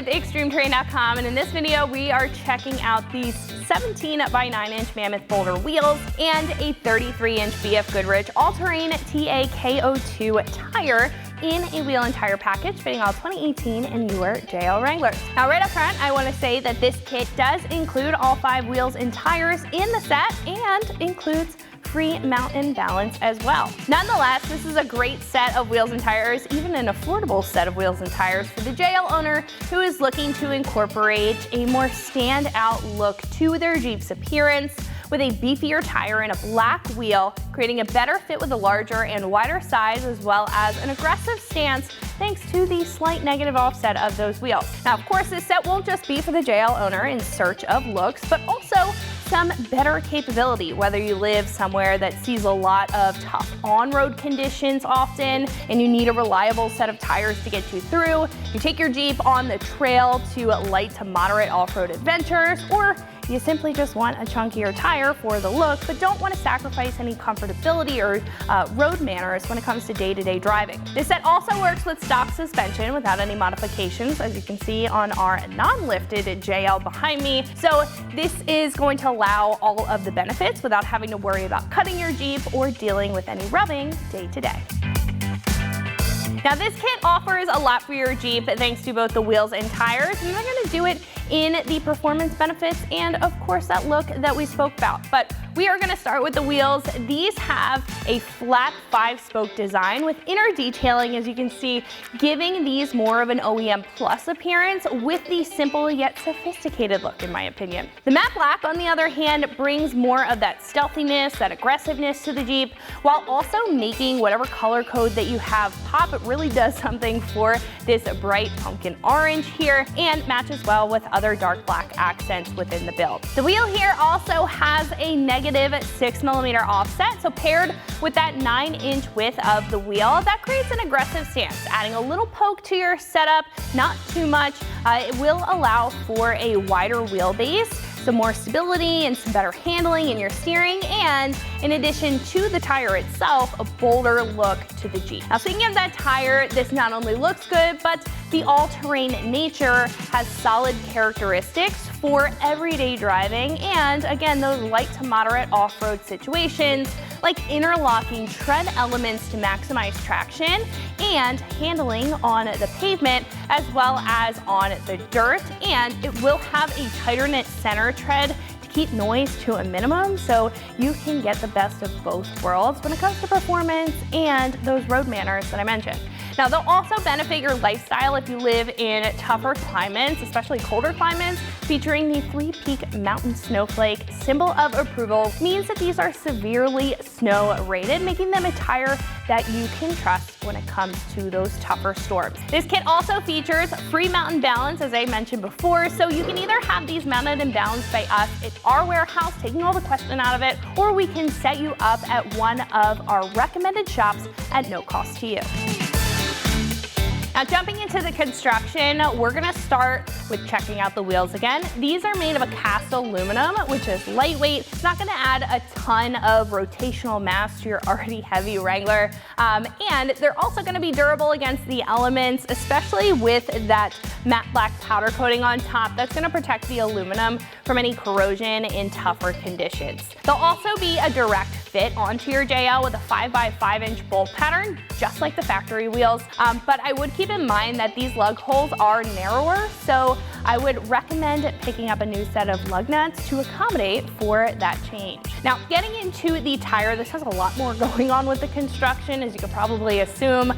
with ExtremeTerrain.com, and in this video we are checking out these 17 by 9 inch Mammoth Boulder wheels and a 33 inch BF Goodrich all-terrain TAKO2 tire in a wheel and tire package fitting all 2018 and newer JL Wranglers. Now right up front, I want to say that this kit does include all 5 wheels and tires in the set and includes free mount and balance as well. Nonetheless, this is a great set of wheels and tires, even an affordable set of wheels and tires for the JL owner who is looking to incorporate a more standout look to their Jeep's appearance with a beefier tire and a black wheel, creating a better fit with a larger and wider size as well as an aggressive stance thanks to the slight negative offset of those wheels. Now, of course, this set won't just be for the JL owner in search of looks, but also some better capability, whether you live somewhere that sees a lot of tough on-road conditions often and you need a reliable set of tires to get you through. You take your Jeep on the trail to light to moderate off-road adventures, or you simply just want a chunkier tire for the look, but don't want to sacrifice any comfortability or road manners when it comes to day-to-day driving. This set also works with stock suspension without any modifications, as you can see on our non-lifted JL behind me. So this is going to allow all of the benefits without having to worry about cutting your Jeep or dealing with any rubbing day-to-day. Now this kit offers a lot for your Jeep thanks to both the wheels and tires, and they're going to do it in the performance benefits and of course that look that we spoke about. But we are going to start with the wheels. These have a flat 5-spoke design with inner detailing, as you can see, giving these more of an OEM Plus appearance with the simple yet sophisticated look, in my opinion. The matte black, on the other hand, brings more of that stealthiness, that aggressiveness to the Jeep, while also making whatever color code that you have pop. It really does something for this bright pumpkin orange here and matches well with other dark black accents within the build. The wheel here also has a negative 6mm offset, so paired with that 9-inch width of the wheel, that creates an aggressive stance, adding a little poke to your setup, not too much. It will allow for a wider wheelbase, some more stability and some better handling in your steering, and in addition to the tire itself, a bolder look to the Jeep. Now speaking of that tire, this not only looks good, but the all-terrain nature has solid characteristics for everyday driving and, again, those light to moderate off-road situations, like interlocking tread elements to maximize traction and handling on the pavement as well as on the dirt. And it will have a tighter knit center tread to keep noise to a minimum, so you can get the best of both worlds when it comes to performance and those road manners that I mentioned. Now, they'll also benefit your lifestyle if you live in tougher climates, especially colder climates. Featuring the 3-peak mountain snowflake symbol of approval means that these are severely snow rated, making them a tire that you can trust when it comes to those tougher storms. This kit also features free mount and balance, as I mentioned before, so you can either have these mounted and balanced by us at our warehouse, taking all the question out of it, or we can set you up at one of our recommended shops at no cost to you. Now jumping into the construction, we're going to start with checking out the wheels again. These are made of a cast aluminum, which is lightweight. It's not going to add a ton of rotational mass to your already heavy Wrangler. And they're also going to be durable against the elements, especially with that matte black powder coating on top. That's going to protect the aluminum from any corrosion in tougher conditions. They'll also be a direct fit onto your JL with a 5x5 inch bolt pattern, just like the factory wheels. But I would keep in mind that these lug holes are narrower, so I would recommend picking up a new set of lug nuts to accommodate for that change. Now, getting into the tire, this has a lot more going on with the construction, as you could probably assume.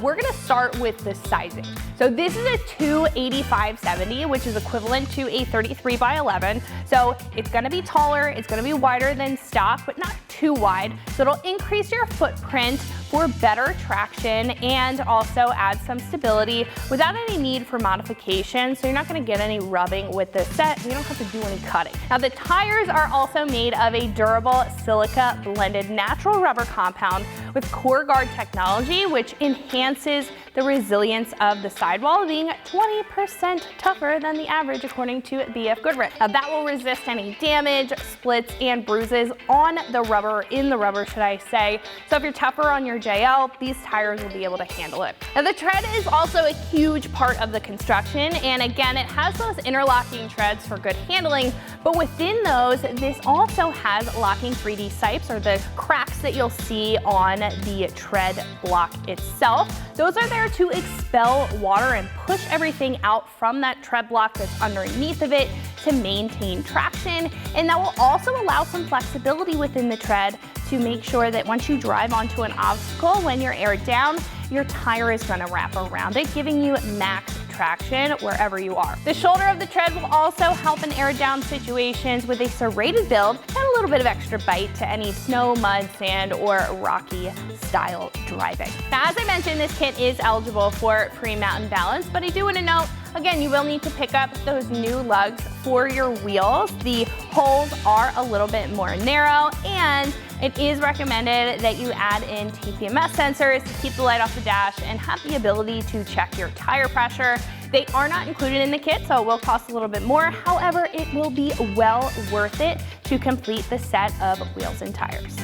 We're gonna start with the sizing. So this is a 285/70, which is equivalent to a 33x11. So it's gonna be taller, it's gonna be wider than stock, but not too wide. So it'll increase your footprint for better traction and also add some stability without any need for modification. So you're not gonna get any rubbing with this set. You don't have to do any cutting. Now the tires are also made of a durable silica blended natural rubber compound with CoreGuard technology, which enhances the resilience of the sidewall, being 20% tougher than the average according to BF Goodrich. Now, that will resist any damage, splits, and bruises on the rubber, in the rubber should I say. So if you're tougher on your JL, these tires will be able to handle it. Now, the tread is also a huge part of the construction, and again, it has those interlocking treads for good handling, but within those, this also has locking 3D sipes, or the cracks that you'll see on the tread block itself. Those are there to expel water and push everything out from that tread block that's underneath of it to maintain traction, and that will also allow some flexibility within the tread to make sure that once you drive onto an obstacle, when you're aired down, your tire is going to wrap around it, giving you max traction wherever you are. The shoulder of the tread will also help in air down situations with a serrated build and a little bit of extra bite to any snow, mud, sand, or rocky style driving. Now, as I mentioned, this kit is eligible for free mountain balance, but I do want to note, again, you will need to pick up those new lugs for your wheels. The holes are a little bit more narrow, and it is recommended that you add in TPMS sensors to keep the light off the dash and have the ability to check your tire pressure. They are not included in the kit, so it will cost a little bit more. However, it will be well worth it to complete the set of wheels and tires.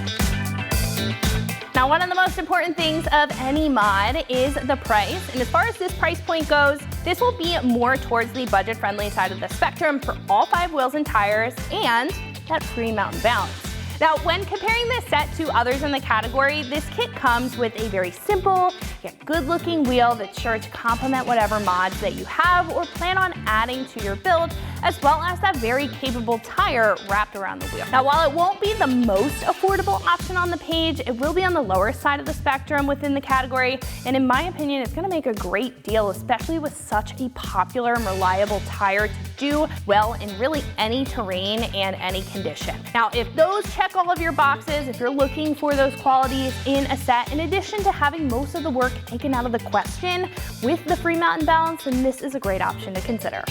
Now, one of the most important things of any mod is the price, and as far as this price point goes, this will be more towards the budget-friendly side of the spectrum for all 5 wheels and tires and that free mountain balance. Now, when comparing this set to others in the category, this kit comes with a very simple yet good-looking wheel that's sure to complement whatever mods that you have or plan on adding to your build, as well as that very capable tire wrapped around the wheel. Now, while it won't be the most affordable option on the page, it will be on the lower side of the spectrum within the category, and in my opinion, it's going to make a great deal, especially with such a popular and reliable tire to do well in really any terrain and any condition. Now, if those check all of your boxes, if you're looking for those qualities in a set, in addition to having most of the work taken out of the question with the free mountain balance, then this is a great option to consider.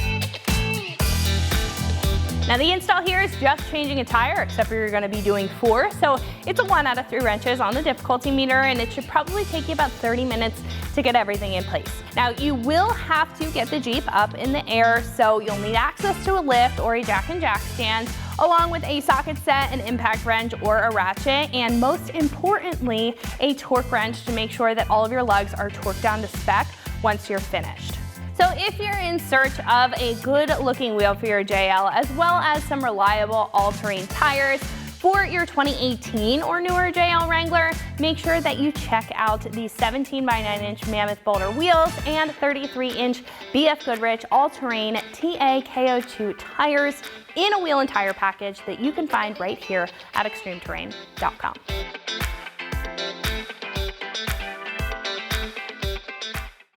Now, the install here is just changing a tire, except for you're going to be doing 4, so it's a 1 out of 3 wrenches on the difficulty meter, and it should probably take you about 30 minutes to get everything in place. Now, you will have to get the Jeep up in the air, so you'll need access to a lift or a jack and jack stand, along with a socket set, an impact wrench, or a ratchet, and most importantly, a torque wrench to make sure that all of your lugs are torqued down to spec once you're finished. So if you're in search of a good-looking wheel for your JL, as well as some reliable all-terrain tires for your 2018 or newer JL Wrangler, make sure that you check out the 17 by 9-inch Mammoth Boulder wheels and 33-inch BF Goodrich all-terrain TAKO2 tires in a wheel and tire package that you can find right here at extremeterrain.com.